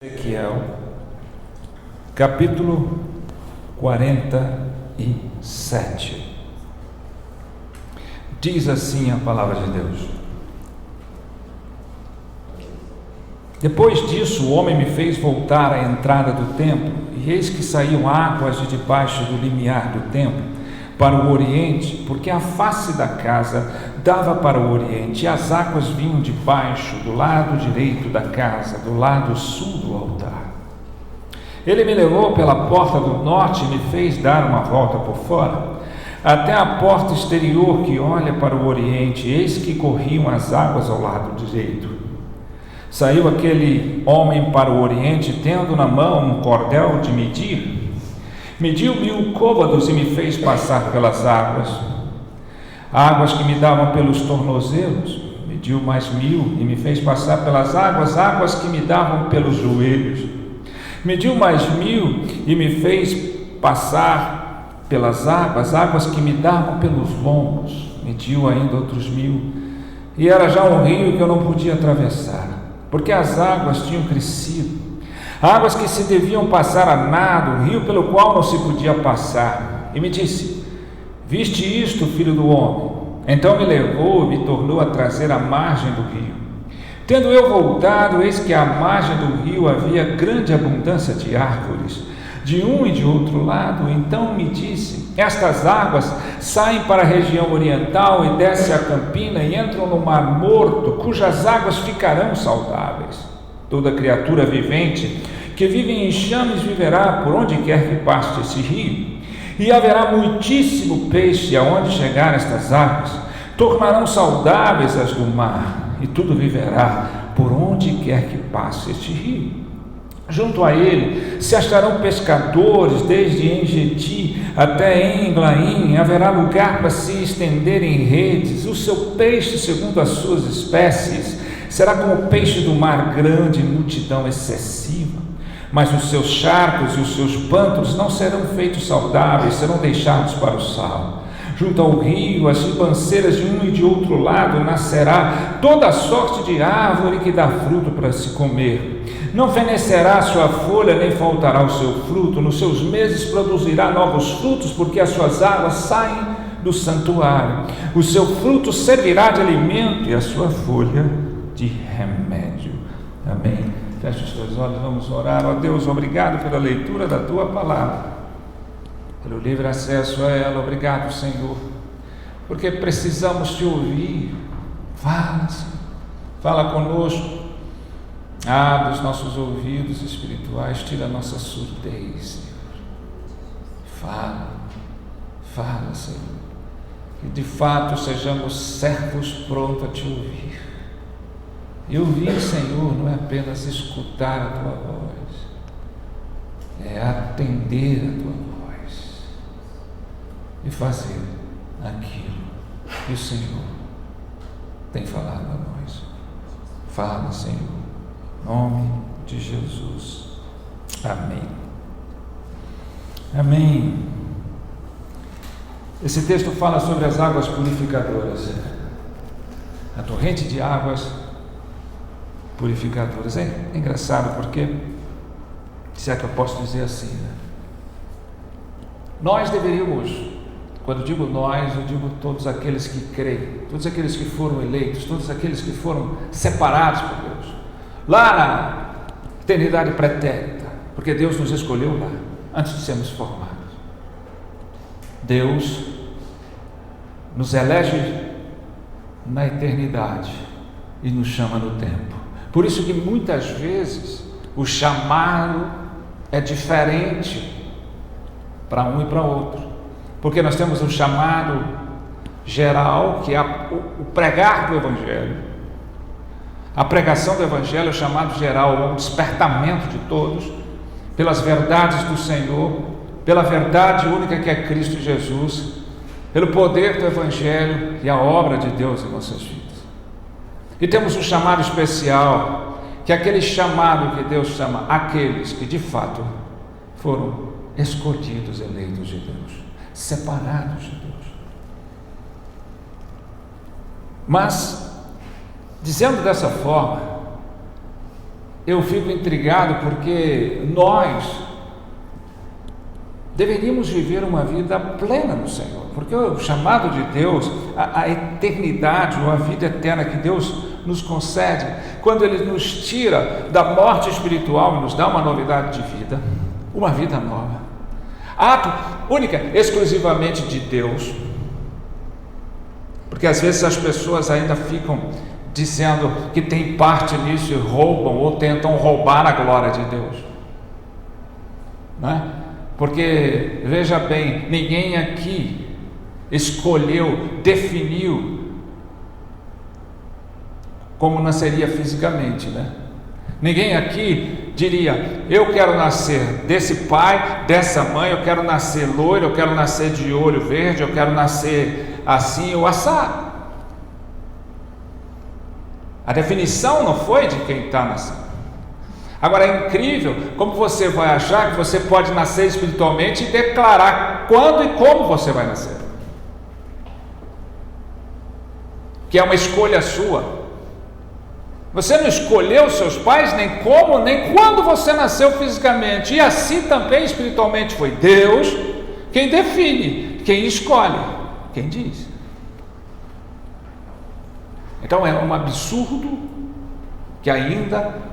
Ezequiel, capítulo 47. Diz assim a palavra de Deus: Depois disso, o homem me fez voltar à entrada do templo, e eis que saíam águas de debaixo do limiar do templo para o oriente, porque a face da casa dava para o oriente, e as águas vinham de baixo, do lado direito da casa, do lado sul do altar. Ele me levou pela porta do norte e me fez dar uma volta por fora, até a porta exterior que olha para o oriente, eis que corriam as águas ao lado direito. Saiu aquele homem para o oriente, tendo na mão um cordel de medir. Mediu 1000 côvados e me fez passar pelas águas que me davam pelos tornozelos. Mediu mais 1000 e me fez passar pelas águas que me davam pelos joelhos. Mediu mais 1000 e me fez passar pelas águas que me davam pelos lombos. Mediu ainda outros 1000, e era já um rio que eu não podia atravessar, porque as águas tinham crescido, águas que se deviam passar a nado, rio pelo qual não se podia passar. E me disse: viste isto, filho do homem? Então me levou e me tornou a trazer à margem do rio. Tendo eu voltado, eis que à margem do rio havia grande abundância de árvores, de um e de outro lado. Então me disse: estas águas saem para a região oriental e descem a campina e entram no mar morto, cujas águas ficarão saudáveis. Toda criatura vivente que vive em enxames viverá por onde quer que passe esse rio, e haverá muitíssimo peixe aonde chegar estas águas. Tornarão saudáveis as do mar, e tudo viverá por onde quer que passe este rio. Junto a ele se acharão pescadores, desde Engedi até Englaim. Haverá lugar para se estenderem redes. O seu peixe, segundo as suas espécies, será como o peixe do mar grande, multidão excessiva. Mas os seus charcos e os seus pântanos não serão feitos saudáveis, serão deixados para o sal. Junto ao rio, as ribanceiras de um e de outro lado, nascerá toda a sorte de árvore que dá fruto para se comer. Não fenecerá a sua folha, nem faltará o seu fruto. Nos seus meses produzirá novos frutos, porque as suas águas saem do santuário. O seu fruto servirá de alimento e a sua folha de remédio. Amém. Feche os teus olhos, vamos orar. Ó Deus, obrigado pela leitura da tua palavra, pelo livre acesso a ela. Obrigado, Senhor, porque precisamos te ouvir. Fala, Senhor. Fala conosco. Abre os nossos ouvidos espirituais, tira a nossa surdez, Senhor. Fala, Senhor, que de fato sejamos servos prontos a te ouvir. E ouvir, Senhor, não é apenas escutar a tua voz, é atender a tua voz e fazer aquilo que o Senhor tem falado a nós. Fala, Senhor, em nome de Jesus. Amém. Amém. Esse texto fala sobre as águas purificadoras, a torrente de águas purificadoras. É engraçado porque, se é que eu posso dizer assim, né? Nós deveríamos, quando digo nós, eu digo todos aqueles que creem, todos aqueles que foram eleitos, todos aqueles que foram separados por Deus, lá na eternidade pretérita, porque Deus nos escolheu lá, antes de sermos formados. Deus nos elege na eternidade e nos chama no tempo. Por isso que muitas vezes o chamado é diferente para um e para outro, porque nós temos um chamado geral, que é o pregar do Evangelho. A pregação do Evangelho é o chamado geral, é um despertamento de todos pelas verdades do Senhor, pela verdade única que é Cristo Jesus, pelo poder do Evangelho e a obra de Deus em nossas vidas. E temos um chamado especial, que é aquele chamado que Deus chama aqueles que de fato foram escolhidos, eleitos de Deus, separados de Deus. Mas, dizendo dessa forma, eu fico intrigado porque nós deveríamos viver uma vida plena no Senhor, porque o chamado de Deus, a eternidade ou a vida eterna que Deus nos concede, quando Ele nos tira da morte espiritual e nos dá uma novidade de vida, uma vida nova, ato única, exclusivamente de Deus, porque às vezes as pessoas ainda ficam dizendo que tem parte nisso e roubam ou tentam roubar a glória de Deus, não é? Porque, veja bem, ninguém aqui escolheu, definiu como nasceria fisicamente, né? Ninguém aqui diria, eu quero nascer desse pai, dessa mãe, eu quero nascer loiro, eu quero nascer de olho verde, eu quero nascer assim ou assado. A definição não foi de quem está nascendo. Agora é incrível como você vai achar que você pode nascer espiritualmente e declarar quando e como você vai nascer, que é uma escolha sua. Você não escolheu seus pais nem como, nem quando você nasceu fisicamente, e assim também espiritualmente foi Deus quem define, quem escolhe, quem diz. Então é um absurdo que ainda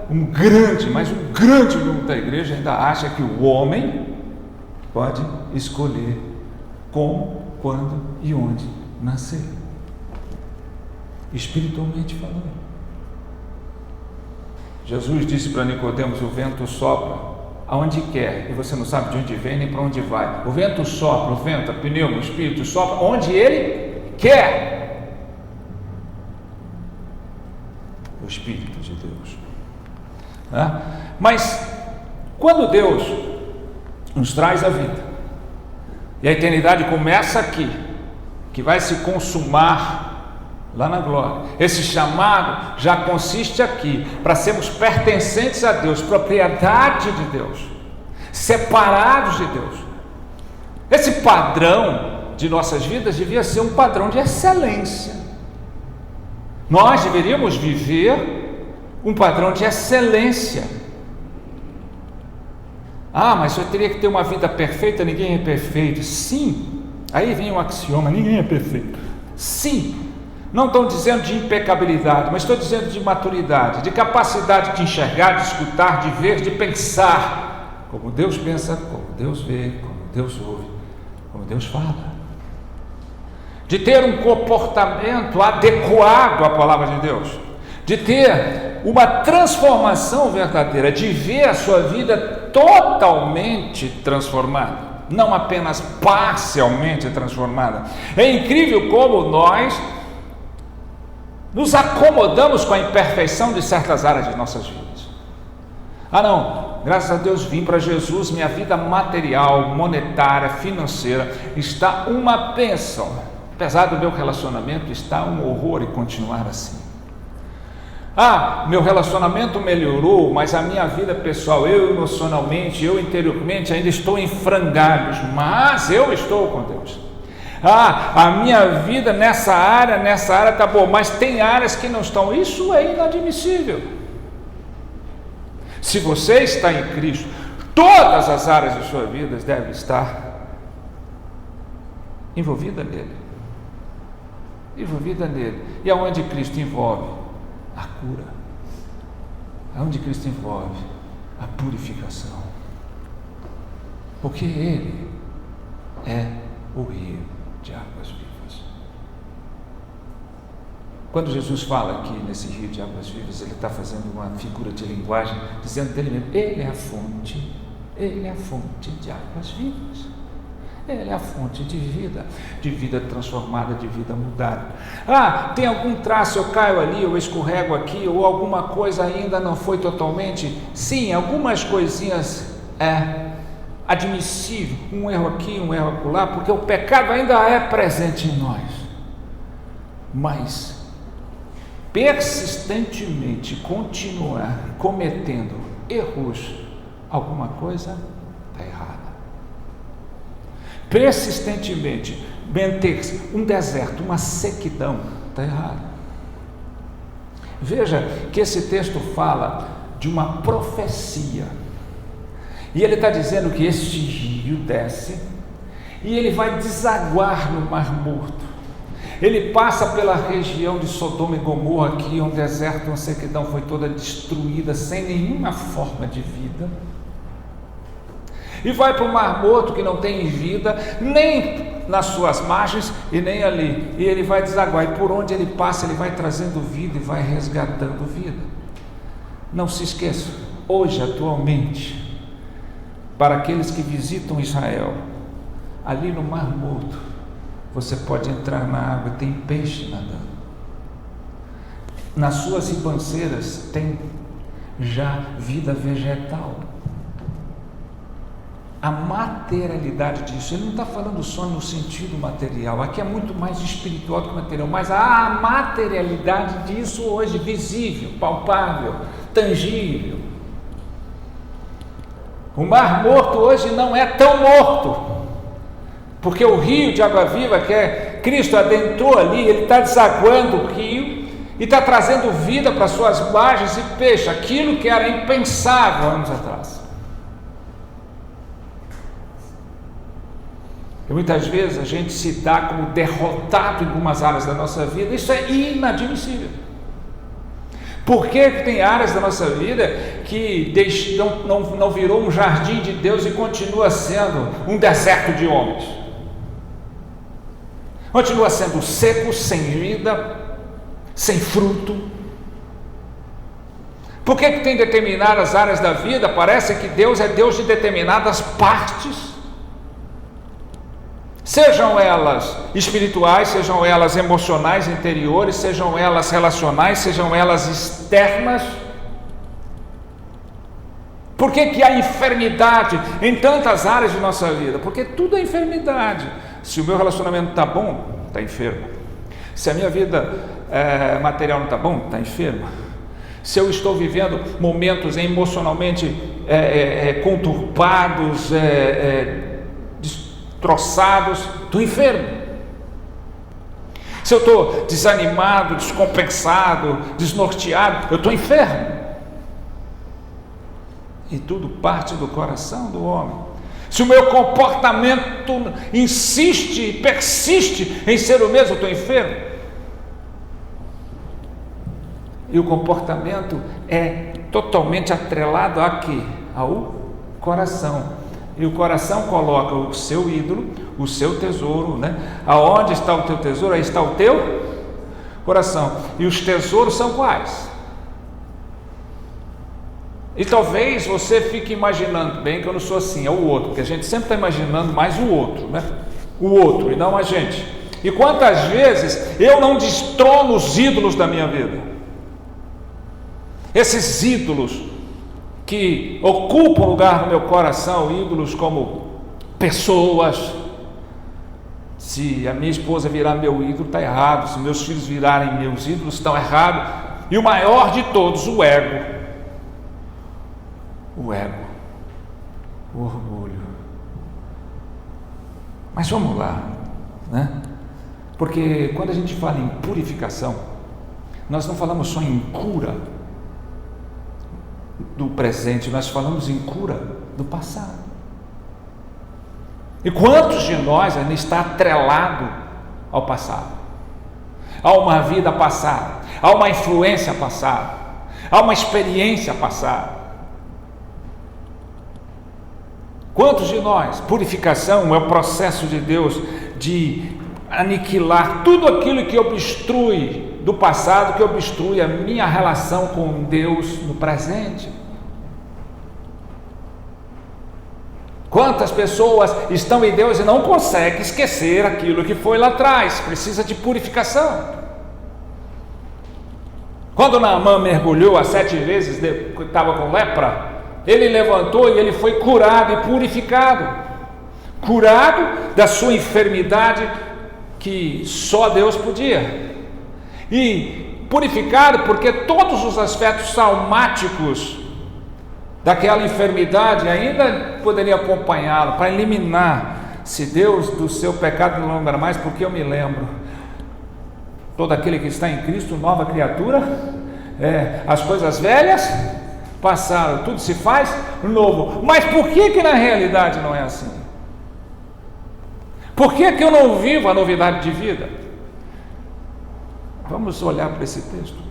mas um grande número da igreja ainda acha que o homem pode escolher como, quando e onde nascer, espiritualmente falando. Jesus disse para Nicodemos, o vento sopra aonde quer, e você não sabe de onde vem nem para onde vai. O vento sopra, o vento, a pneuma, o espírito sopra onde ele quer. O Espírito de Deus. Mas quando Deus nos traz a vida e a eternidade começa aqui, que vai se consumar lá na glória, esse chamado já consiste aqui, para sermos pertencentes a Deus, propriedade de Deus, separados de Deus. Esse padrão de nossas vidas devia ser um padrão de excelência. Nós deveríamos viver um padrão de excelência. Mas eu teria que ter uma vida perfeita, ninguém é perfeito. Sim, aí vem um axioma, ninguém é perfeito. Sim, não estou dizendo de impecabilidade, mas estou dizendo de maturidade, de capacidade de enxergar, de escutar, de ver, de pensar, como Deus pensa, como Deus vê, como Deus ouve, como Deus fala. De ter um comportamento adequado à palavra de Deus, de ter uma transformação verdadeira, de ver a sua vida totalmente transformada, não apenas parcialmente transformada. É incrível como nós nos acomodamos com a imperfeição de certas áreas de nossas vidas. Não, graças a Deus vim para Jesus, minha vida material, monetária, financeira está uma bênção. Apesar do meu relacionamento está um horror e continuar assim. Meu relacionamento melhorou, mas a minha vida pessoal, eu emocionalmente, eu interiormente ainda estou em frangalhos, mas eu estou com Deus. A minha vida nessa área está boa, mas tem áreas que não estão. Isso é inadmissível. Se você está em Cristo, todas as áreas de sua vida devem estar envolvidas nele. E aonde Cristo envolve a cura, aonde Cristo envolve a purificação, porque Ele é o rio de águas vivas. Quando Jesus fala aqui nesse rio de águas vivas, Ele está fazendo uma figura de linguagem, dizendo dele mesmo, Ele é a fonte de águas vivas. Ele é a fonte de vida transformada, de vida mudada. Tem algum traço, eu caio ali, eu escorrego aqui, ou alguma coisa ainda não foi totalmente. Sim, algumas coisinhas é admissível, um erro aqui, um erro acolá, porque o pecado ainda é presente em nós. Mas persistentemente continuar cometendo erros, alguma coisa está errada. Persistentemente manter-se um deserto, uma sequidão, está errado. Veja que esse texto fala de uma profecia. E ele está dizendo que este rio desce e ele vai desaguar no Mar Morto. Ele passa pela região de Sodoma e Gomorra, que é um deserto, uma sequidão, foi toda destruída, sem nenhuma forma de vida. E vai para o Mar Morto, que não tem vida, nem nas suas margens e nem ali. E ele vai desaguar, e por onde ele passa, ele vai trazendo vida e vai resgatando vida. Não se esqueça, hoje, atualmente, para aqueles que visitam Israel, ali no Mar Morto, você pode entrar na água, tem peixe nadando. Nas suas ribanceiras tem já vida vegetal. A materialidade disso, ele não está falando só no sentido material, aqui é muito mais espiritual do que material, mas a materialidade disso hoje, visível, palpável, tangível. O Mar Morto hoje não é tão morto, porque o rio de água viva, que é Cristo, adentrou ali, ele está desaguando o rio e está trazendo vida para suas margens e peixe, aquilo que era impensável anos atrás. E muitas vezes a gente se dá como derrotado em algumas áreas da nossa vida, isso é inadmissível. Por que tem áreas da nossa vida que não virou um jardim de Deus e continua sendo um deserto de homens? Continua sendo seco, sem vida, sem fruto. Por que tem determinadas áreas da vida? Parece que Deus é Deus de determinadas partes. Sejam elas espirituais, sejam elas emocionais, interiores, sejam elas relacionais, sejam elas externas. Por que há enfermidade em tantas áreas de nossa vida? Porque tudo é enfermidade. Se o meu relacionamento está bom, está enfermo. Se a minha vida material não está bom, está enfermo. Se eu estou vivendo momentos emocionalmente conturbados, destroçados, estou enfermo. Se eu estou desanimado, descompensado, desnorteado, eu estou enfermo. E tudo parte do coração do homem. Se o meu comportamento insiste e persiste em ser o mesmo, eu estou enfermo. E o comportamento é totalmente atrelado a quê? Ao coração. E o coração coloca o seu ídolo, o seu tesouro, né? Aonde está o teu tesouro, aí está o teu coração. E os tesouros são quais? E talvez você fique imaginando, bem que eu não sou assim, é o outro, porque a gente sempre está imaginando mais o outro, né? O outro e não a gente. E quantas vezes eu não destrono os ídolos da minha vida? Esses ídolos que ocupam lugar no meu coração, ídolos como pessoas. Se a minha esposa virar meu ídolo, está errado. Se meus filhos virarem meus ídolos, estão errados. E o maior de todos, o ego. O ego, o orgulho. Mas vamos lá, né? Porque quando a gente fala em purificação, nós não falamos só em cura do presente, nós falamos em cura do passado. E quantos de nós ainda está atrelado ao passado, a uma vida passada, a uma influência passada, a uma experiência passada? Quantos de nós? Purificação é o processo de Deus de aniquilar tudo aquilo que obstrui do passado, que obstrui a minha relação com Deus no presente. Quantas pessoas estão em Deus e não conseguem esquecer aquilo que foi lá atrás? Precisa de purificação. Quando Naamã mergulhou as 7 vezes, estava com lepra, ele levantou e ele foi curado e purificado. Curado da sua enfermidade que só Deus podia. E purificado porque todos os aspectos traumáticos daquela enfermidade ainda poderiam acompanhá-lo, para eliminar. Se Deus do seu pecado não lembra mais, porque eu me lembro. Todo aquele que está em Cristo, nova criatura, as coisas velhas passaram, tudo se faz novo. Mas por que na realidade não é assim? Por que eu não vivo a novidade de vida? Vamos olhar para esse texto.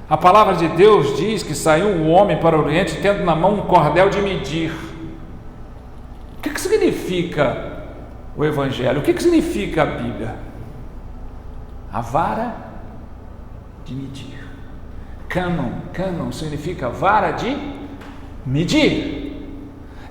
A palavra de Deus diz que saiu um homem para o Oriente tendo na mão um cordel de medir. O que significa o Evangelho? O que significa a Bíblia? A vara de medir. Cânon significa vara de medir.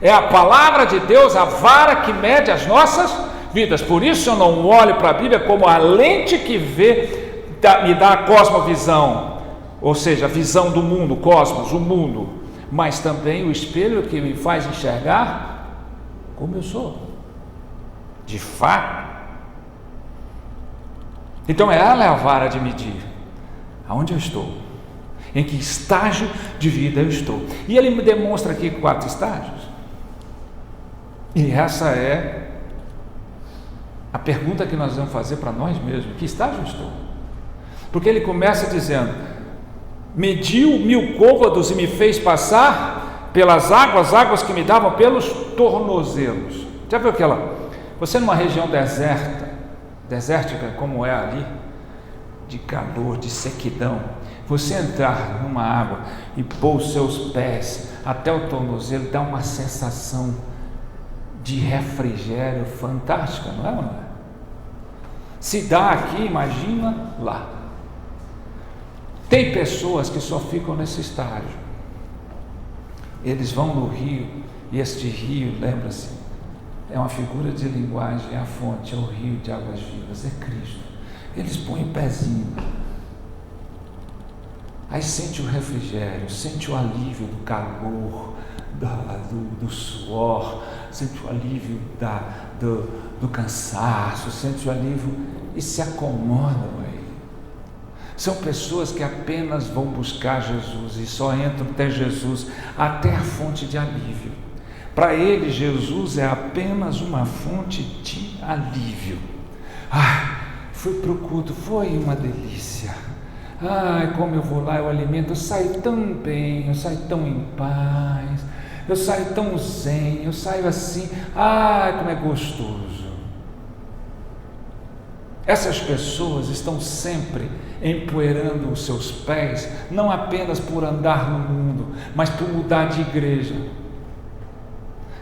É a palavra de Deus, a vara que mede as nossas vidas. Por isso eu não olho para a Bíblia como a lente que me dá a cosmovisão, ou seja, a visão do mundo, cosmos, o mundo, mas também o espelho que me faz enxergar como eu sou, de fato. Então ela é a vara de medir aonde eu estou, em que estágio de vida eu estou. E ele me demonstra aqui 4 estágios. E essa é a pergunta que nós vamos fazer para nós mesmos: que estágio eu estou? Porque ele começa dizendo: mediu 1000 côvados e me fez passar pelas águas que me davam pelos tornozelos. Já viu aquela? Você numa região desértica como é ali, de calor, de sequidão, você entrar numa água e pôr os seus pés até o tornozelo, dá uma sensação de refrigério fantástica, não é, não é? Se dá aqui, imagina lá. Tem pessoas que só ficam nesse estágio. Eles vão no rio, e este rio, lembra-se, é uma figura de linguagem, é a fonte, é o rio de águas vivas, é Cristo. Eles põem o pezinho, aí sente o refrigério, sente o alívio do calor, do suor, sente o alívio do cansaço, sente o alívio e se acomodam aí. São pessoas que apenas vão buscar Jesus e só entram até Jesus, até a fonte de alívio. Para ele, Jesus é apenas uma fonte de alívio. Fui para o culto, foi uma delícia. Como eu vou lá, eu alimento, eu saio tão bem, eu saio tão em paz, eu saio tão zen, eu saio assim, como é gostoso. Essas pessoas estão sempre empoeirando os seus pés, não apenas por andar no mundo, mas por mudar de igreja.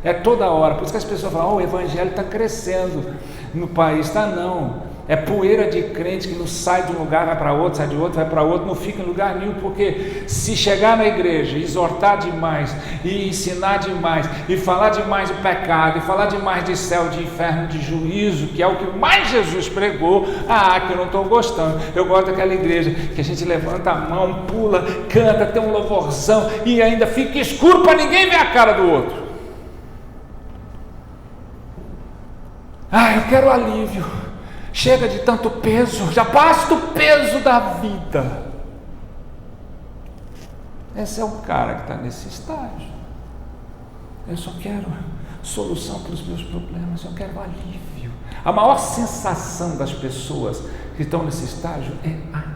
É toda hora, por isso que as pessoas falam: o evangelho está crescendo no país. Está não, é poeira de crente que não sai de um lugar, vai para outro, sai de outro, vai para outro, não fica em lugar nenhum, porque se chegar na igreja, exortar demais, e ensinar demais, e falar demais de pecado, e falar demais de céu, de inferno, de juízo, que é o que mais Jesus pregou, que eu não estou gostando. Eu gosto daquela igreja que a gente levanta a mão, pula, canta, tem um louvorzão, e ainda fica escuro para ninguém ver a cara do outro. Eu quero alívio, chega de tanto peso, já basta o peso da vida. Esse é o cara que está nesse estágio. Eu só quero solução para os meus problemas, eu quero alívio. A maior sensação das pessoas que estão nesse estágio é alívio.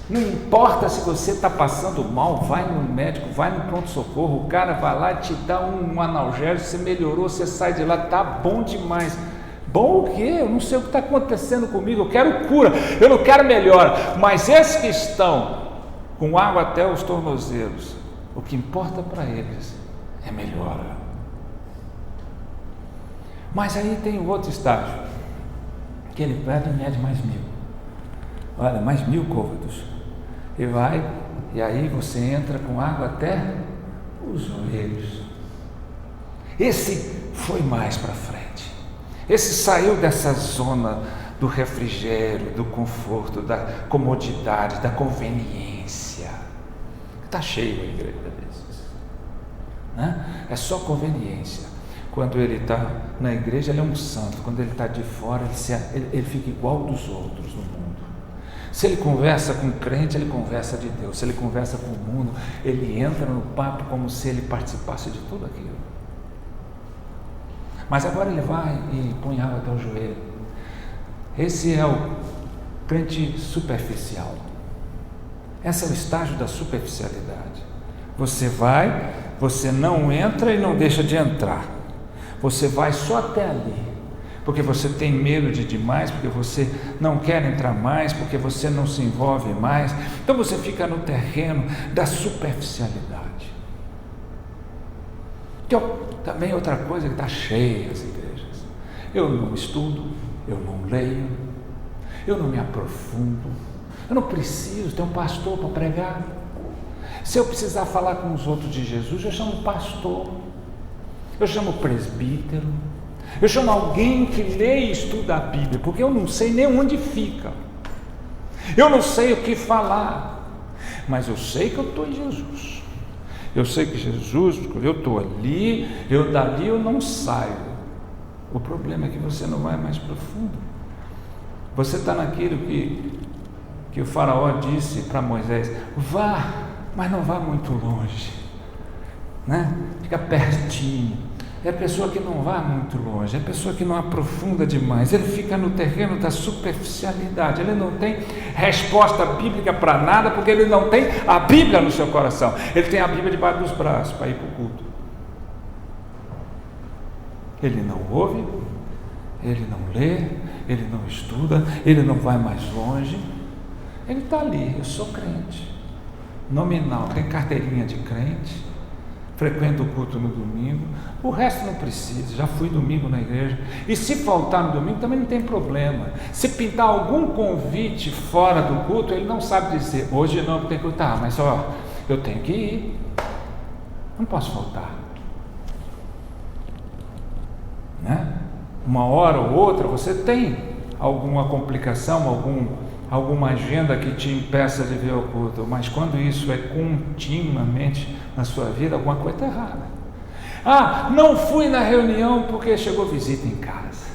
Não importa se você está passando mal, vai no médico, vai no pronto-socorro, o cara vai lá e te dá um analgésico, você melhorou, você sai de lá, tá bom demais. Bom o quê? Eu não sei o que está acontecendo comigo, eu quero cura, eu não quero melhora. Mas esses que estão com água até os tornozelos, o que importa para eles é melhora. Mas aí tem o outro estágio, que ele pede e mede mais 1000. Olha, mais 1000 côvados. E vai, e aí você entra com água até os joelhos. Esse foi mais para frente. Esse saiu dessa zona do refrigério, do conforto, da comodidade, da conveniência. Está cheio a igreja desses, né? É só conveniência. Quando ele está na igreja, ele é um santo. Quando ele está de fora, ele fica igual dos outros no mundo. Se ele conversa com o crente, ele conversa de Deus. Se ele conversa com o mundo, ele entra no papo como se ele participasse de tudo aquilo. Mas agora ele vai e põe água até o joelho. Esse é o crente superficial. Esse é o estágio da superficialidade. Você vai, você não entra e não deixa de entrar. Você vai só até ali, porque você tem medo de ir demais, porque você não quer entrar mais, porque você não se envolve mais. Então você fica no terreno da superficialidade. Então, também outra coisa que está cheia as igrejas. Eu não estudo, eu não leio, eu não me aprofundo, eu não preciso ter um pastor para pregar. Se eu precisar falar com os outros de Jesus, eu chamo pastor, eu chamo presbítero, eu chamo alguém que lê e estuda a Bíblia, porque eu não sei nem onde fica, eu não sei o que falar, mas eu sei que eu estou em Jesus, eu sei que Jesus, eu estou ali, dali eu não saio. O problema é que você não vai mais profundo, você está naquilo que o faraó disse para Moisés: vá, mas não vá muito longe, né? Fica pertinho. É a pessoa que não vai muito longe, é a pessoa que não aprofunda demais, ele fica no terreno da superficialidade, ele não tem resposta bíblica para nada, porque ele não tem a Bíblia no seu coração, ele tem a Bíblia debaixo dos braços para ir para o culto. Ele não ouve, ele não lê, ele não estuda, ele não vai mais longe, ele está ali. Eu sou crente, nominal, tem carteirinha de crente, frequento o culto no domingo, o resto não precisa, já fui domingo na igreja, e se faltar no domingo também não tem problema. Se pintar algum convite fora do culto, ele não sabe dizer: hoje não tem que cultar, mas eu tenho que ir, não posso faltar, né? Uma hora ou outra você tem alguma complicação, alguma agenda que te impeça de vir ao culto, mas quando isso é continuamente na sua vida, alguma coisa está errada. Não fui na reunião porque chegou visita em casa.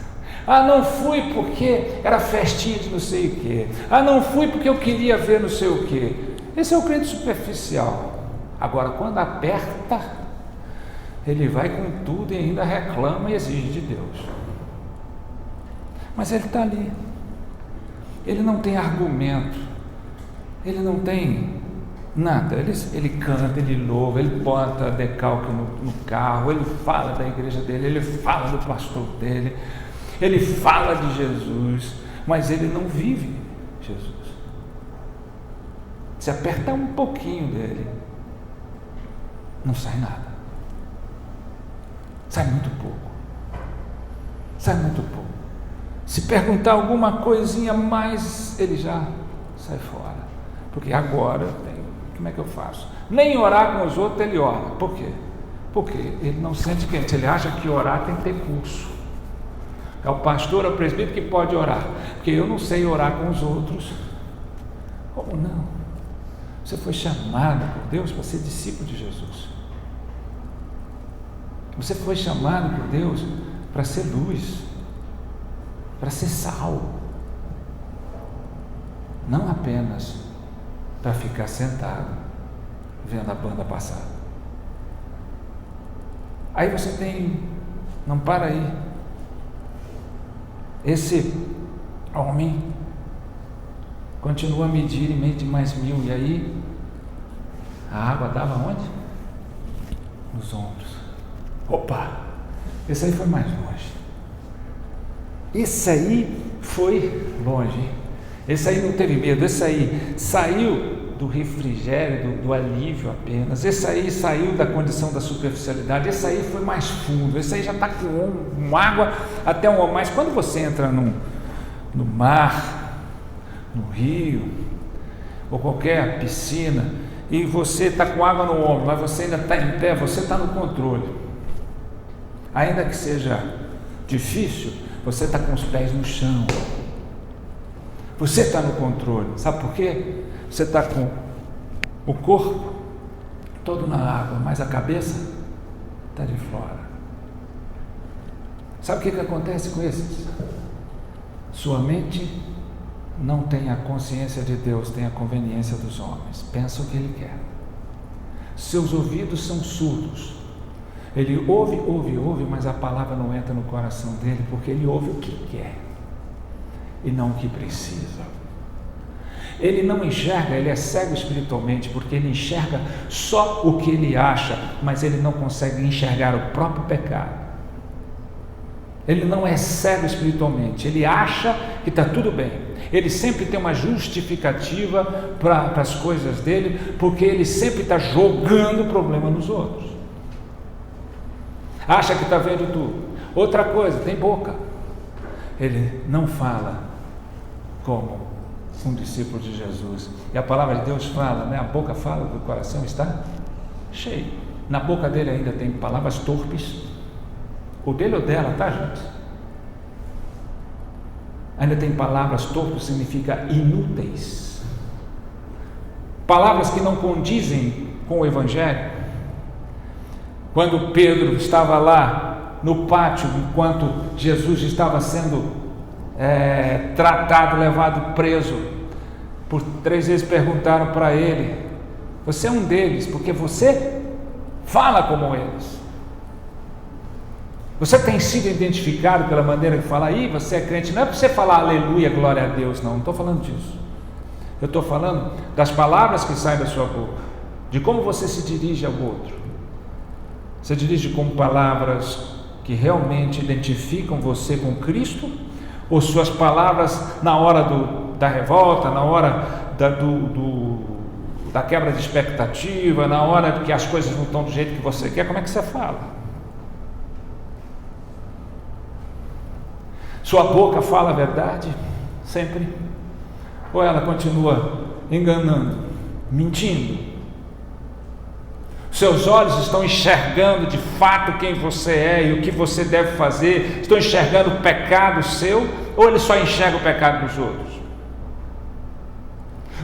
Não fui porque era festinha de não sei o quê. Não fui porque eu queria ver não sei o quê. Esse é o crente superficial. Agora, quando aperta, ele vai com tudo e ainda reclama e exige de Deus. Mas ele está ali. Ele não tem argumento, ele não tem nada, ele canta, ele louva, ele bota decalque no carro, ele fala da igreja dele, ele fala do pastor dele, ele fala de Jesus, mas ele não vive Jesus. Se apertar um pouquinho dele, não sai nada, sai muito pouco, Se perguntar alguma coisinha mais, ele já sai fora, porque agora como é que eu faço? Nem orar com os outros ele ora. Por quê? Porque ele não sente quente, ele acha que orar tem que ter curso, é o pastor, é o presbítero que pode orar, porque eu não sei orar com os outros. Como não? Você foi chamado por Deus para ser discípulo de Jesus, você foi chamado por Deus para ser luz, para ser sal, não apenas para ficar sentado vendo a banda passar. Aí você não para aí, esse homem continua a medir em meio de mais 1000, e aí a água dava onde? Nos ombros. Opa, esse aí foi mais longe. Esse aí foi longe, esse aí não teve medo, esse aí saiu do refrigério, do alívio apenas, esse aí saiu da condição da superficialidade, esse aí foi mais fundo, esse aí já está com água até um ombro. Mas quando você entra no mar, no rio, ou qualquer piscina, e você está com água no ombro, mas você ainda está em pé, você está no controle, ainda que seja difícil, você está com os pés no chão, você está no controle. Sabe por quê? Você está com o corpo todo na água, mas a cabeça está de fora. Sabe o que acontece com esses? Sua mente não tem a consciência de Deus, tem a conveniência dos homens, pensa o que ele quer. Seus ouvidos são surdos. Ele ouve, mas a palavra não entra no coração dele, porque ele ouve o que quer e não o que precisa. Ele não enxerga, ele é cego espiritualmente, porque ele enxerga só o que ele acha, mas ele não consegue enxergar o próprio pecado. Ele não é cego espiritualmente, ele acha que está tudo bem. Ele sempre tem uma justificativa para as coisas dele, porque ele sempre está jogando o problema nos outros. Acha que está vendo tudo. Outra coisa, tem boca. Ele não fala como um discípulo de Jesus. E a palavra de Deus fala, né? A boca fala, o coração está cheio. Na boca dele ainda tem palavras torpes. O dele ou dela, tá, gente? Ainda tem palavras torpes, significa inúteis. Palavras que não condizem com o Evangelho. Quando Pedro estava lá no pátio, enquanto Jesus estava sendo tratado, levado preso, por 3 vezes perguntaram para ele: você é um deles, porque você fala como eles. Você tem sido identificado pela maneira que fala. Aí você é crente, não é para você falar aleluia, glória a Deus, não estou falando disso. Eu estou falando das palavras que saem da sua boca, de como você se dirige ao outro. Você dirige com palavras que realmente identificam você com Cristo, ou suas palavras na hora da revolta, na hora da quebra de expectativa, na hora que as coisas não estão do jeito que você quer, como é que você fala? Sua boca fala a verdade sempre? Ou ela continua enganando, mentindo? Seus olhos estão enxergando de fato quem você é e o que você deve fazer? Estão enxergando o pecado seu? Ou ele só enxerga o pecado dos outros?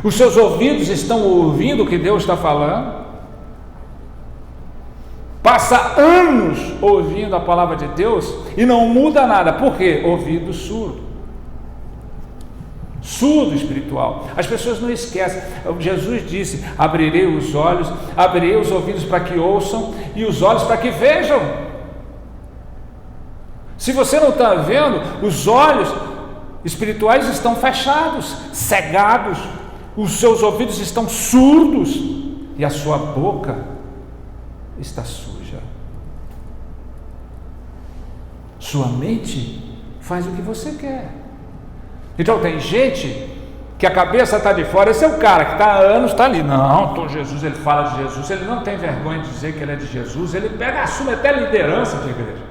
Os seus ouvidos estão ouvindo o que Deus está falando? Passa anos ouvindo a palavra de Deus e não muda nada. Por quê? Ouvido surdo. Surdo espiritual. As pessoas não esquecem. Jesus disse: abrirei os olhos, abrirei os ouvidos para que ouçam e os olhos para que vejam. Se você não está vendo, os olhos espirituais estão fechados, cegados, os seus ouvidos estão surdos e a sua boca está suja. Sua mente faz o que você quer. Então tem gente que a cabeça está de fora. Esse é o cara que está há anos, está ali. Não, Jesus, ele fala de Jesus, ele não tem vergonha de dizer que ele é de Jesus, ele assume até liderança de igreja.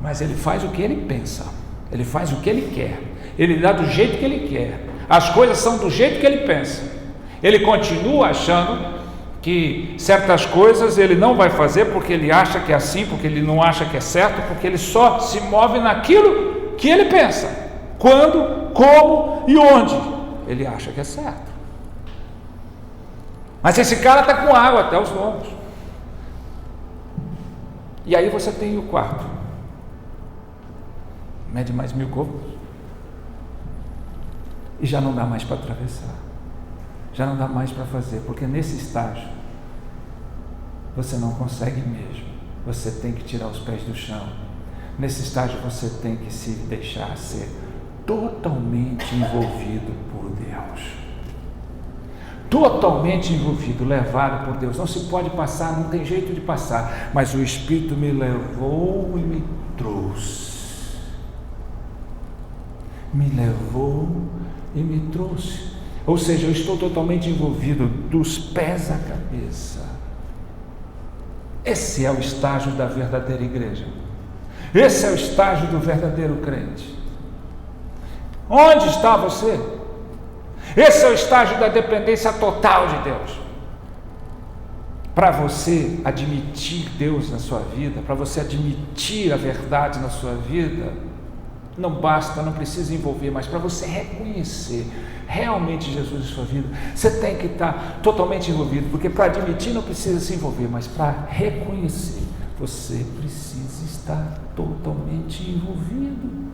Mas ele faz o que ele pensa, ele faz o que ele quer, ele dá do jeito que ele quer, as coisas são do jeito que ele pensa. Ele continua achando que certas coisas ele não vai fazer porque ele acha que é assim, porque ele não acha que é certo, porque ele só se move naquilo que ele pensa, quando, como e onde ele acha que é certo. Mas esse cara está com água até os lombos. E aí você tem o quarto, mede mais 1000 côvados e já não dá mais para atravessar, já não dá mais para fazer, porque nesse estágio você não consegue mesmo, você tem que tirar os pés do chão. Nesse estágio você tem que se deixar ser totalmente envolvido por Deus, totalmente envolvido, levado por Deus. Não se pode passar, não tem jeito de passar, mas o Espírito me levou e me trouxe, me levou e me trouxe. Ou seja, eu estou totalmente envolvido dos pés à cabeça. Esse é o estágio da verdadeira igreja. Esse é o estágio do verdadeiro crente. Onde está você? Esse é o estágio da dependência total de Deus. Para você admitir Deus na sua vida, para você admitir a verdade na sua vida, não basta, não precisa envolver, mas para você reconhecer realmente Jesus em sua vida, você tem que estar totalmente envolvido, porque para admitir não precisa se envolver, mas para reconhecer, você precisa estar totalmente envolvido.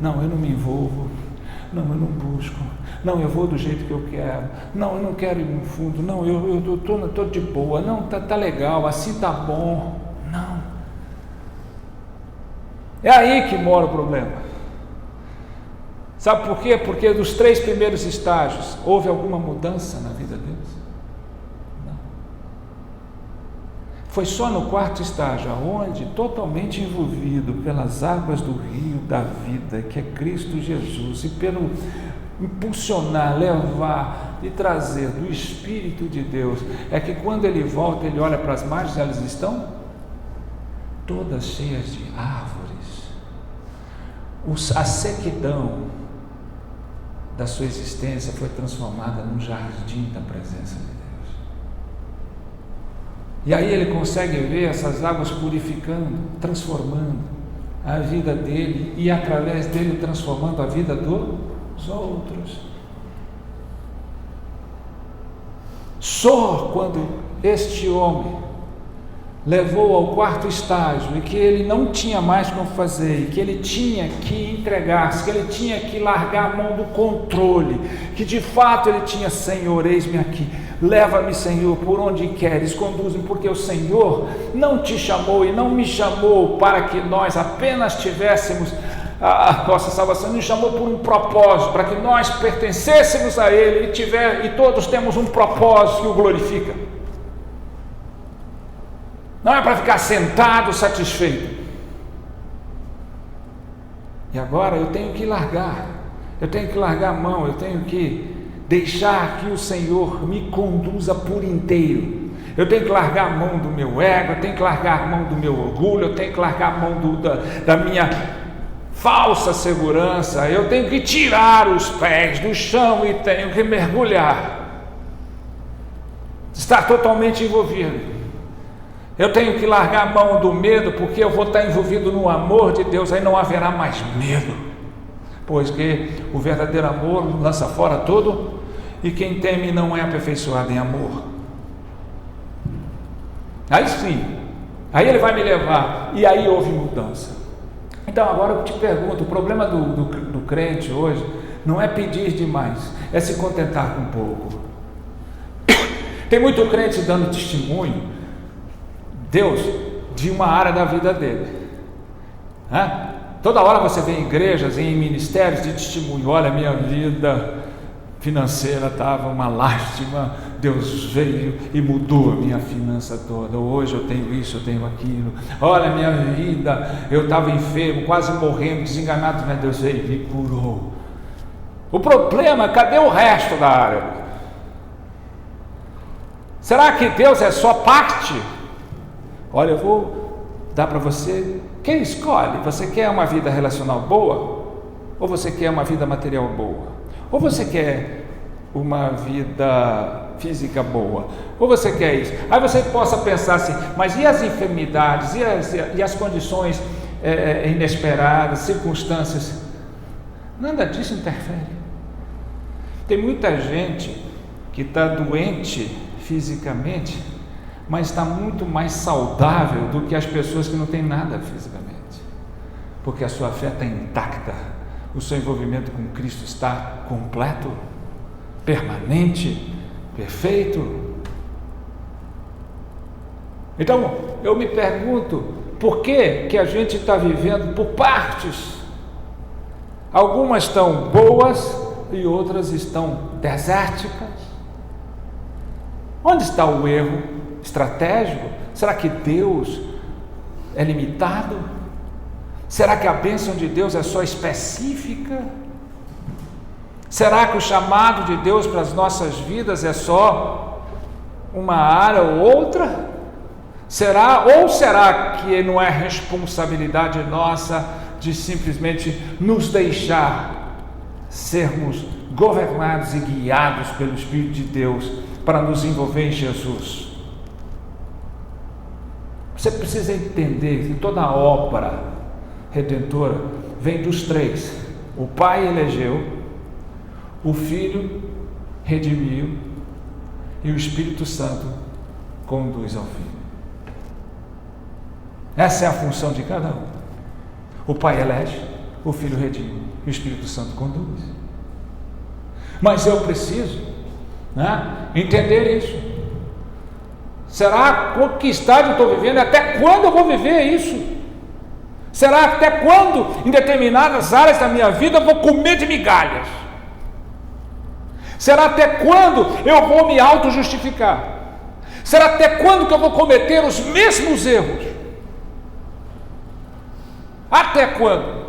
Não, eu não me envolvo, não, eu não busco, não, eu vou do jeito que eu quero, não, eu não quero ir no fundo, não, eu estou de boa, não, tá legal, assim tá bom, não. É aí que mora o problema. Sabe por quê? Porque dos 3 primeiros estágios, houve alguma mudança na vida deles? Não. Foi só no 4º estágio, onde, totalmente envolvido pelas águas do rio da vida, que é Cristo Jesus, e pelo impulsionar, levar e trazer do Espírito de Deus, é que quando ele volta, ele olha para as margens, elas estão todas cheias de árvores. A sequidão da sua existência foi transformada num jardim da presença de Deus. E aí ele consegue ver essas águas purificando, transformando a vida dele e através dele transformando a vida dos outros. Só quando este homem levou ao 4º estágio e que ele não tinha mais como fazer, e que ele tinha que entregar-se, que ele tinha que largar a mão do controle, que de fato ele tinha: Senhor, eis-me aqui, leva-me, Senhor, por onde queres, conduz-me, porque o Senhor não te chamou e não me chamou para que nós apenas tivéssemos a nossa salvação, nos chamou por um propósito, para que nós pertencêssemos a Ele e todos temos um propósito que o glorifica. Não é para ficar sentado satisfeito. E agora eu tenho que largar a mão, eu tenho que deixar que o Senhor me conduza por inteiro. Eu tenho que largar a mão do meu ego, eu tenho que largar a mão do meu orgulho, eu tenho que largar a mão da minha falsa segurança, eu tenho que tirar os pés do chão e tenho que mergulhar. Estar totalmente envolvido. Eu tenho que largar a mão do medo, porque eu vou estar envolvido no amor de Deus, aí não haverá mais medo, pois que o verdadeiro amor lança fora tudo, e quem teme não é aperfeiçoado em amor. Aí sim, aí ele vai me levar, e aí houve mudança. Então agora eu te pergunto, o problema do crente hoje não é pedir demais, é se contentar com pouco. Tem muito crente dando testemunho, Deus, de uma área da vida dele. Toda hora você vê em igrejas, em ministérios de testemunho: olha, minha vida financeira estava uma lástima, Deus veio e mudou a minha finança toda, hoje eu tenho isso, eu tenho aquilo. Olha, minha vida, eu estava enfermo, quase morrendo, desenganado, mas Deus veio e me curou. O problema, cadê o resto da área? Será que Deus é só parte? Olha, eu vou dar para você, quem escolhe? Você quer uma vida relacional boa? Ou você quer uma vida material boa? Ou você quer uma vida física boa? Ou você quer isso? Aí você possa pensar assim: mas e as enfermidades? E as condições inesperadas, circunstâncias? Nada disso interfere. Tem muita gente que está doente fisicamente, mas está muito mais saudável do que as pessoas que não têm nada fisicamente, porque a sua fé está intacta, o seu envolvimento com Cristo está completo, permanente, perfeito. Então eu me pergunto, por que a gente está vivendo por partes? Algumas estão boas e outras estão desérticas. Onde está o erro estratégico? Será que Deus é limitado? Será que a bênção de Deus é só específica? Será que o chamado de Deus para as nossas vidas é só uma área ou outra? Será que não é responsabilidade nossa de simplesmente nos deixar sermos governados e guiados pelo Espírito de Deus para nos envolver em Jesus? Você precisa entender que toda a obra redentora vem dos 3: o Pai elegeu, o Filho redimiu e o Espírito Santo conduz ao fim. Essa é a função de cada um. O Pai elege, o Filho redime e o Espírito Santo conduz. Mas eu preciso entender isso. Será que estágio eu estou vivendo? Até quando eu vou viver isso? Será até quando, em determinadas áreas da minha vida, eu vou comer de migalhas? Será até quando eu vou me auto-justificar? Será até quando que eu vou cometer os mesmos erros? Até quando?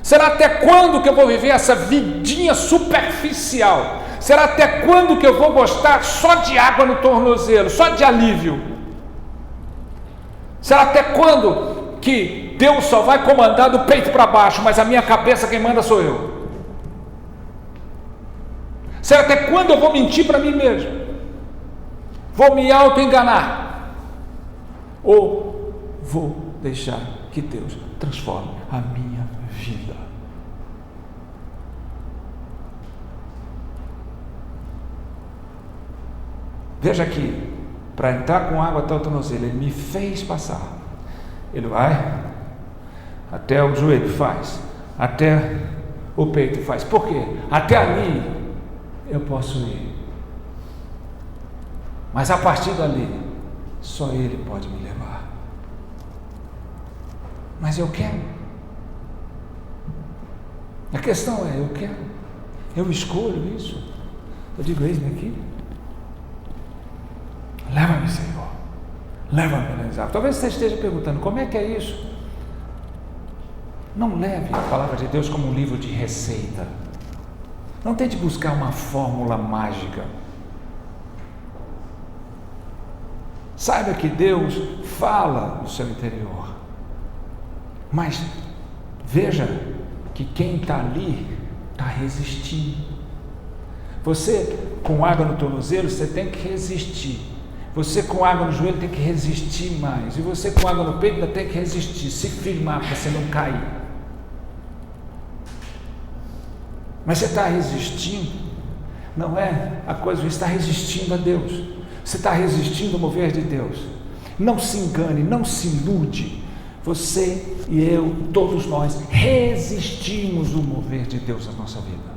Será até quando que eu vou viver essa vidinha superficial? Será até quando que eu vou gostar só de água no tornozelo, só de alívio? Será até quando que Deus só vai comandar do peito para baixo, mas a minha cabeça quem manda sou eu? Será até quando eu vou mentir para mim mesmo? Vou me auto-enganar? Ou vou deixar que Deus transforme a minha vida? Veja aqui, para entrar com água até o tornozelo, Ele me fez passar. Ele vai até o joelho, faz, até o peito, faz. Por quê? Até ali eu posso ir. Mas a partir dali, só Ele pode me levar. Mas eu quero. A questão é, eu quero. Eu escolho isso. Eu digo, eis-me aqui. Leva-me, Senhor. Leva-me, Elisab. Talvez você esteja perguntando, como é que é isso? Não leve a palavra de Deus como um livro de receita. Não tente buscar uma fórmula mágica. Saiba que Deus fala no seu interior. Mas veja que quem está ali está resistindo. Você com água no tornozelo, você tem que resistir. Você com água no joelho tem que resistir mais. E você com água no peito ainda tem que resistir, se firmar para você não cair. Mas você está resistindo, não é a coisa, você está resistindo a Deus. Você está resistindo ao mover de Deus. Não se engane, não se ilude. Você e eu, todos nós, resistimos ao mover de Deus na nossa vida.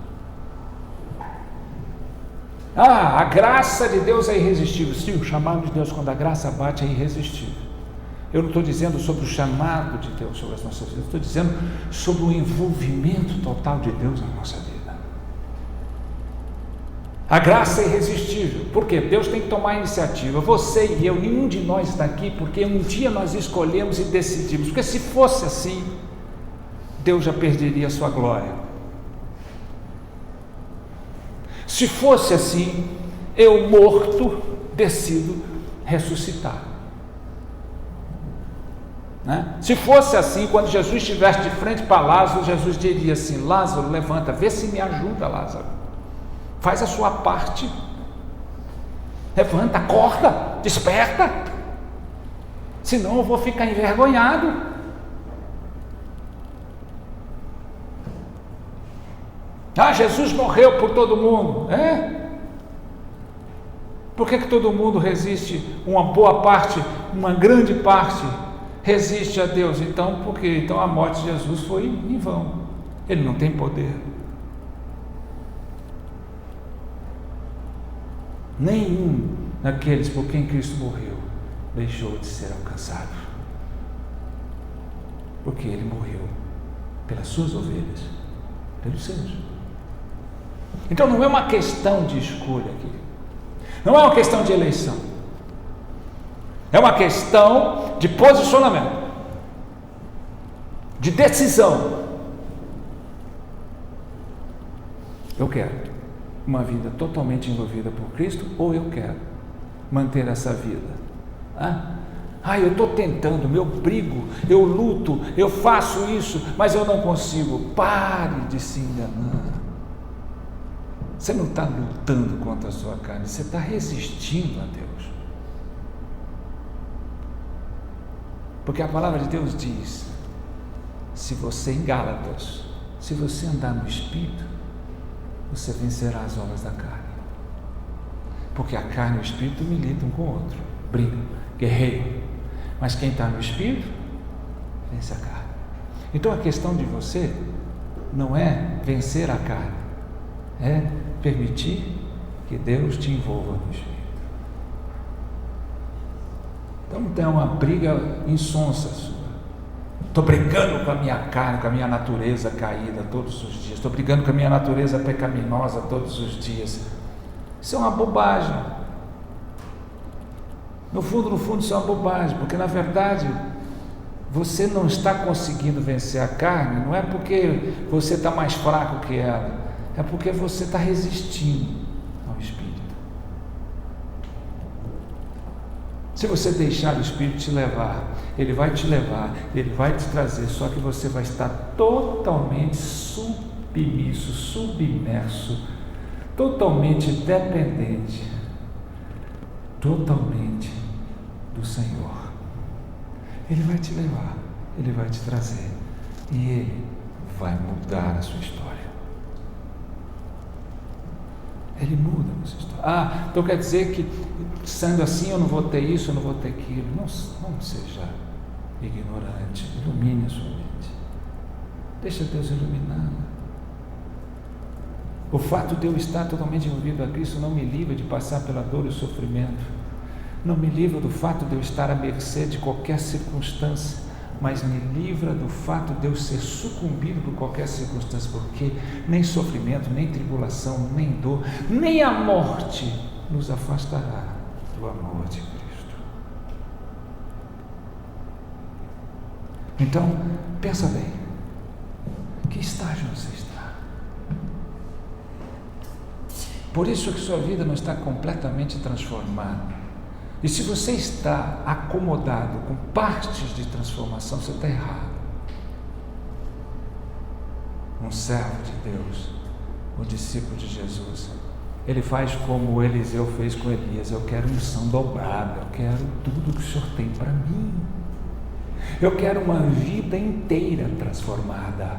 A graça de Deus é irresistível. Sim, o chamado de Deus, quando a graça bate, é irresistível. Eu não estou dizendo sobre o chamado de Deus sobre as nossas vidas, estou dizendo sobre o envolvimento total de Deus na nossa vida. A graça é irresistível. Por quê? Deus tem que tomar a iniciativa. Você e eu, nenhum de nós está aqui porque um dia nós escolhemos e decidimos. Porque se fosse assim, Deus já perderia a sua glória. Se fosse assim, eu morto decido ressuscitar. Né? Se fosse assim, quando Jesus estivesse de frente para Lázaro, Jesus diria assim: Lázaro, levanta, vê se me ajuda, Lázaro. Faz a sua parte. Levanta, acorda, desperta. Senão eu vou ficar envergonhado. Jesus morreu por todo mundo. Por que todo mundo resiste? Uma boa parte, uma grande parte resiste a Deus. Então, por quê? Então a morte de Jesus foi em vão. Ele não tem poder. Nenhum daqueles por quem Cristo morreu deixou de ser alcançado, porque Ele morreu pelas suas ovelhas, pelos seus. Então não é uma questão de escolha aqui, não é uma questão de eleição, é uma questão de posicionamento, de decisão. Eu quero uma vida totalmente envolvida por Cristo, ou eu quero manter essa vida? Eu estou tentando, eu brigo, eu luto, eu faço isso, mas eu não consigo. Pare de se enganar. Você não está lutando contra a sua carne, você está resistindo a Deus. Porque a palavra de Deus diz: se você, em Gálatas, se você andar no Espírito, você vencerá as obras da carne. Porque a carne e o Espírito militam um com o outro, brigam, guerreiam. Mas quem está no Espírito, vence a carne. Então a questão de você não é vencer a carne, é permitir que Deus te envolva no Espírito. Então não tem uma briga insonsa sua. Estou brigando com a minha carne, com a minha natureza caída todos os dias. Estou brigando com a minha natureza pecaminosa todos os dias. Isso é uma bobagem. No fundo, isso é uma bobagem, porque na verdade você não está conseguindo vencer a carne, não é porque você está mais fraco que ela, é porque você está resistindo ao Espírito. Se você deixar o Espírito te levar, ele vai te levar, ele vai te trazer, só que você vai estar totalmente submisso, submerso, totalmente dependente, totalmente do Senhor. Ele vai te levar, ele vai te trazer e ele vai mudar a sua história. Ele muda a sua história. Então quer dizer que sendo assim eu não vou ter isso, eu não vou ter aquilo. Não seja ignorante, ilumine a sua mente. Deixa Deus iluminá-la. O fato de eu estar totalmente envolvido a Cristo não me livra de passar pela dor e o sofrimento. Não me livra do fato de eu estar à mercê de qualquer circunstância, mas me livra do fato de eu ser sucumbido por qualquer circunstância, porque nem sofrimento, nem tribulação, nem dor, nem a morte nos afastará do amor de Cristo. Então, pensa bem, que estágio você está? Por isso que sua vida não está completamente transformada. E se você está acomodado com partes de transformação, você está errado. Um servo de Deus, o discípulo de Jesus, ele faz como Eliseu fez com Elias. Eu quero unção dobrada, eu quero tudo que o Senhor tem para mim. Eu quero uma vida inteira transformada.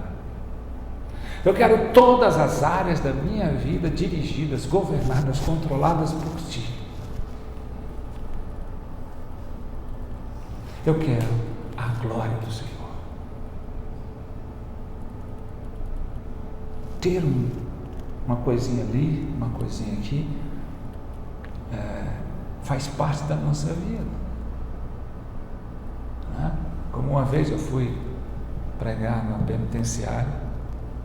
Eu quero todas as áreas da minha vida dirigidas, governadas, controladas por Ti. Eu quero a glória do Senhor. Ter uma coisinha ali, uma coisinha aqui, faz parte da nossa vida. Né? Como uma vez eu fui pregar na penitenciária,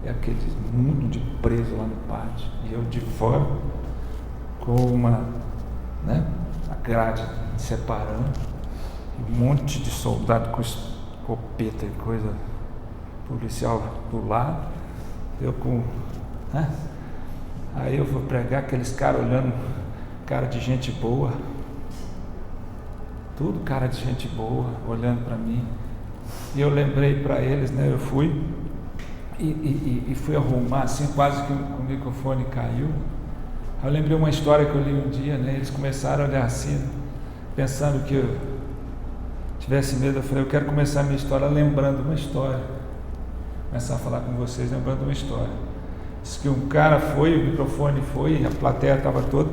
é aquele mundo de preso lá no pátio, e eu de fora, com uma grade separando, um monte de soldado com escopeta e coisa policial do lado, eu com, aí eu vou pregar, aqueles caras olhando, cara de gente boa, tudo cara de gente boa, olhando para mim, e eu lembrei para eles, eu fui e fui arrumar assim, quase que o microfone caiu. Eu lembrei uma história que eu li um dia, eles começaram a olhar assim, pensando que eu tivesse medo. Eu falei, eu quero começar a minha história lembrando uma história, começar a falar com vocês lembrando uma história. Diz que um cara foi, o microfone foi, a plateia estava toda,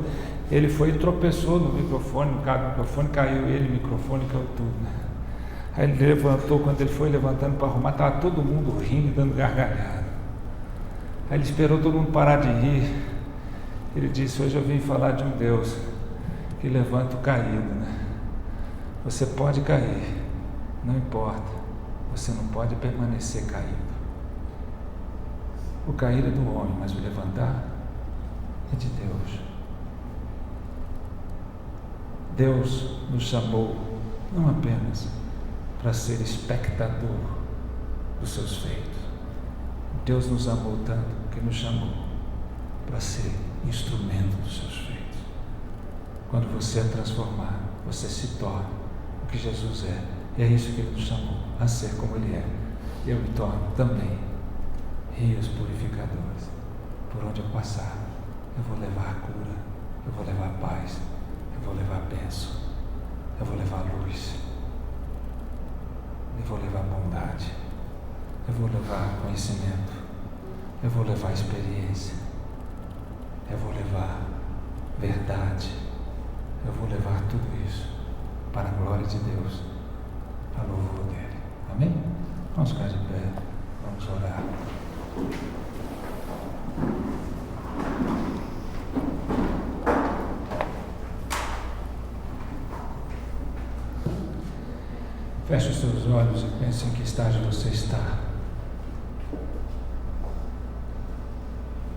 ele foi e tropeçou no microfone, o microfone caiu, ele, o microfone caiu tudo, Aí ele levantou, quando ele foi levantando para arrumar, estava todo mundo rindo e dando gargalhada. Aí ele esperou todo mundo parar de rir. Ele disse, hoje eu vim falar de um Deus que levanta o caído, Você pode cair, não importa, você não pode permanecer caído. O cair é do homem, mas o levantar é de Deus. Deus nos chamou não apenas para ser espectador dos seus feitos. Deus nos amou tanto que nos chamou para ser instrumento dos seus feitos. Quando você é transformado, você se torna o que Jesus é. E é isso que Ele nos chamou, a ser como Ele é. Eu me torno também rios purificadores. Por onde eu passar, eu vou levar cura, eu vou levar paz, eu vou levar bênção, eu vou levar luz, eu vou levar bondade, eu vou levar conhecimento, eu vou levar experiência, eu vou levar verdade, eu vou levar tudo isso para a glória de Deus, para o louvor dele. Amém? Vamos ficar de pé, vamos orar. Feche os seus olhos e pense em que estágio você está.